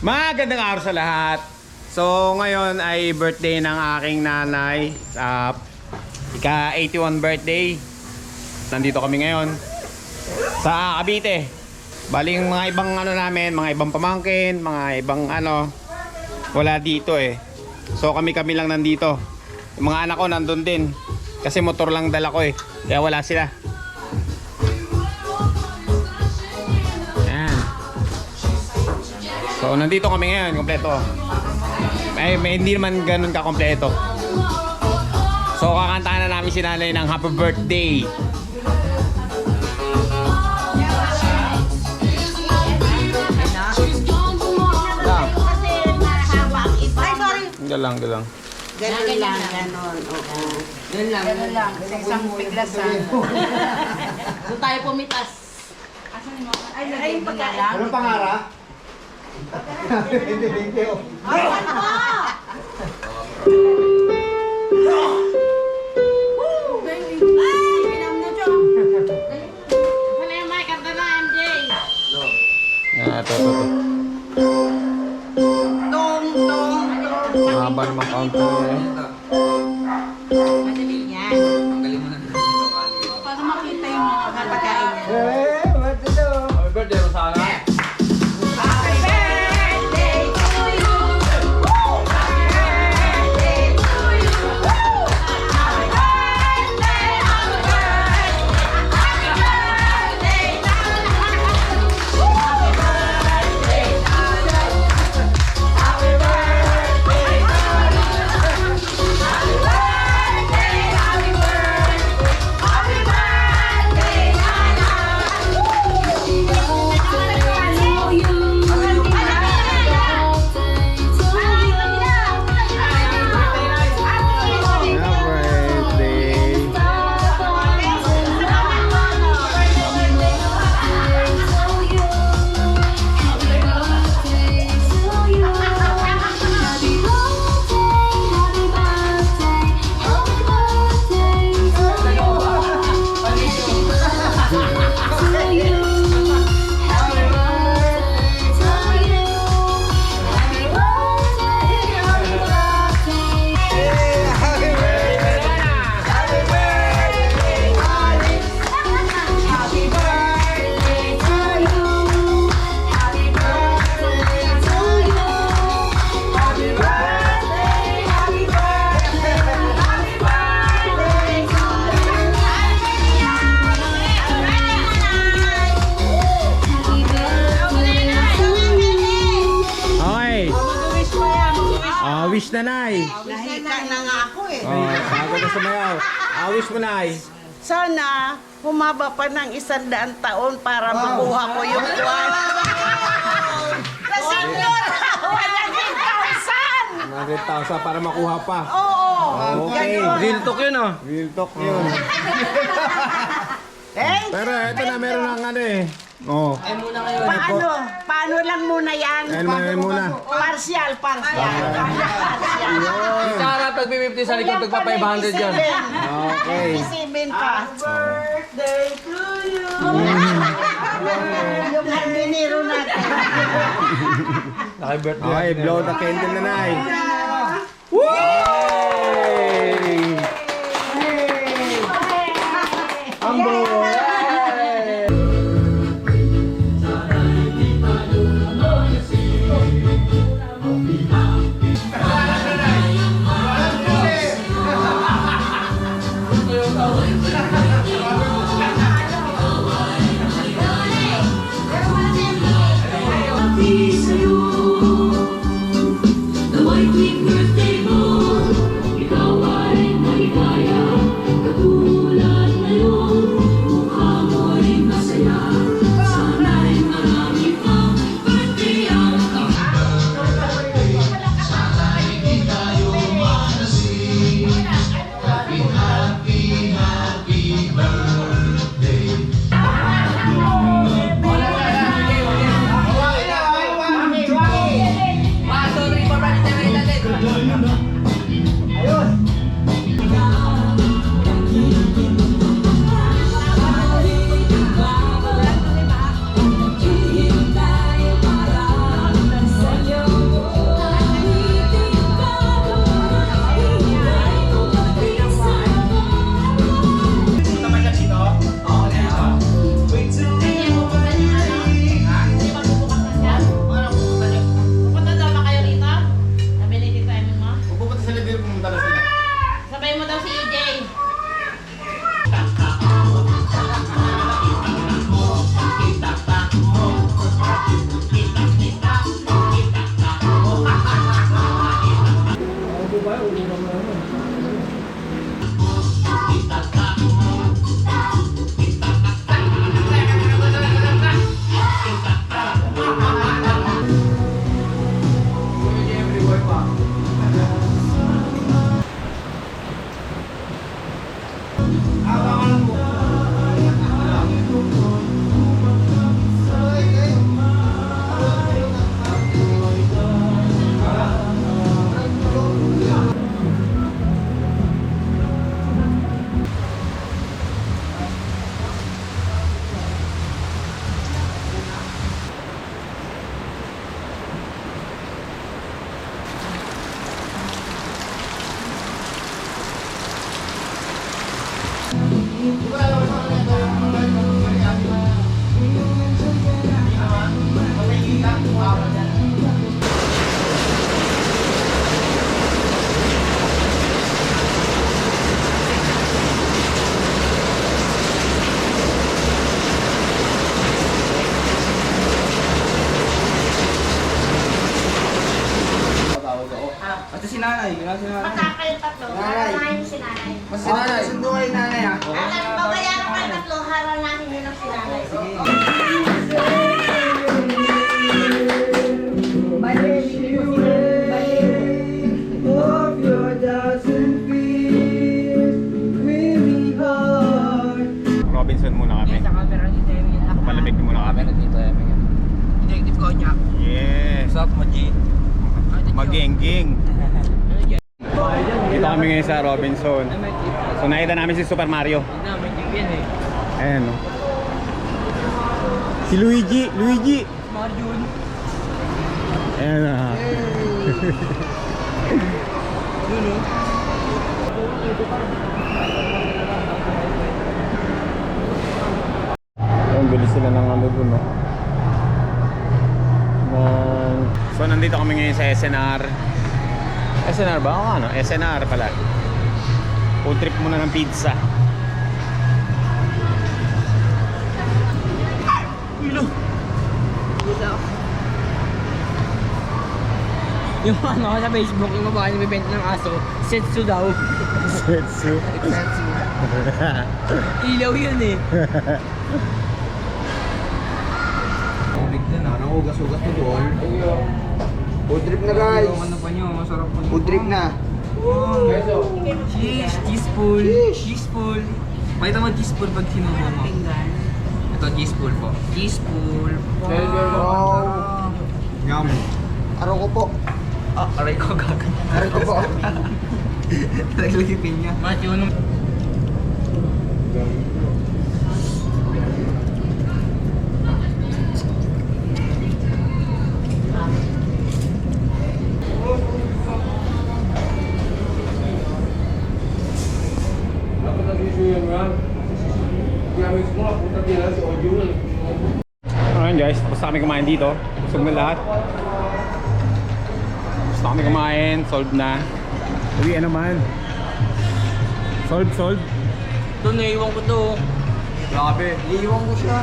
Magandang araw sa lahat. So ngayon ay birthday ng aking nanay. Ika-81 birthday. Nandito kami ngayon sa Cavite. Baling mga ibang ano namin, mga ibang pamangkin, mga ibang ano, wala dito eh. So kami lang nandito. Yung mga anak ko nandun din. Kasi motor lang dala ko eh. Kaya wala sila. So nandito kami ngayon, kompleto. May hindi naman ganun ka-kompleto. So kakantahan na namin si nanay ng happy birthday. Galang. Ganun lang, ganun. Ganun lang. Sa isang piglasan. So tayo pumitas. Asan mo? Ay, yung pagkain. Anong pangara? Hindi. Awan mo! Ay, pinam na siya. Ano yung mic? Kanta na, MJ. Ito. Tong. Mahaba naman counter eh. Madali yan. Para makita yung mga pagkain niya. What to do? Happy birthday, Rosana. Happy birthday to you. Happy birthday to you. Happy birthday, happy birthday. Happy birthday, happy birthday. Happy Wish na, Nay. Nahika na nga ako eh. Bago na sumayaw. Wish mo, Nay. Sana humaba pa ng 100 taon para makuha ko yung kwan. Kasi yun, 100,000 para makuha pa. Oo. Okay. Ganun. Real talk yun, oh. Real talk yun. Pero ito na, meron ng ano eh. Oh. Paano lang muna yan? Ayun muna. Partial. Sarap tag-50 sa likod, tagpa 500 yan. Okay. 27 pa. Birthday to you. Yung hardinero natin. Naki-birthday. Okay, blow the candle na, Nay. Woo! Ambo! The white wing birthday mo, ikaw ay maligaya. Katulad ngayon, mukha mo'y masaya. Sana'y marami pang birthday ang sana'y hindi tayo manasing. Happy birthday. Ito si nanay. Magkakayo tatlo. Haranahin mo si nanay. Mas si nanay. Sundo kayo nanay ha. Babayaran kayo tatlo. Haranahin nyo ng si nanay. Of your doesn't feel really hard. Robinson muna kami. Palamig muna kami. Dito Detective Konyak. Yes. What's up, Maji? Magengking. Dito kami ngayon sa Robinson. So nakita namin si Super Mario. Ayan no. Si Luigi. Mario. Ayan na. Ang bilis sila ng ano dun no. So nandito kami ngayon sa SNR. SNR ba? Oo ano, SNR pala. Food trip muna ng pizza. Yung ano sa Facebook, yung babae nagbibenta ng aso, Setsu daw. Setsu. Ilaw yun eh. Tubig din ah. Ugas-ugas na doon. Food trip na guys. Yung ano pa nyo, masarap pa nyo. Food trip na. Cheese, cheese pool. Cheese pool. Pakita mo cheese pool pag sinubo mo. Ito cheese pool po. Cheese pool. Wow. Yum. Araw ko po. Ah, aray ko gaga. Araw ko po. Naglagipin niya. Mati, ano? Alright guys, tapos na kami kumain dito. Busog na lahat. Tapos na kami kumain, solved na. Uwi naman. Solved. Ito, naiwan ko to. Grabe. Iiwan ko siya.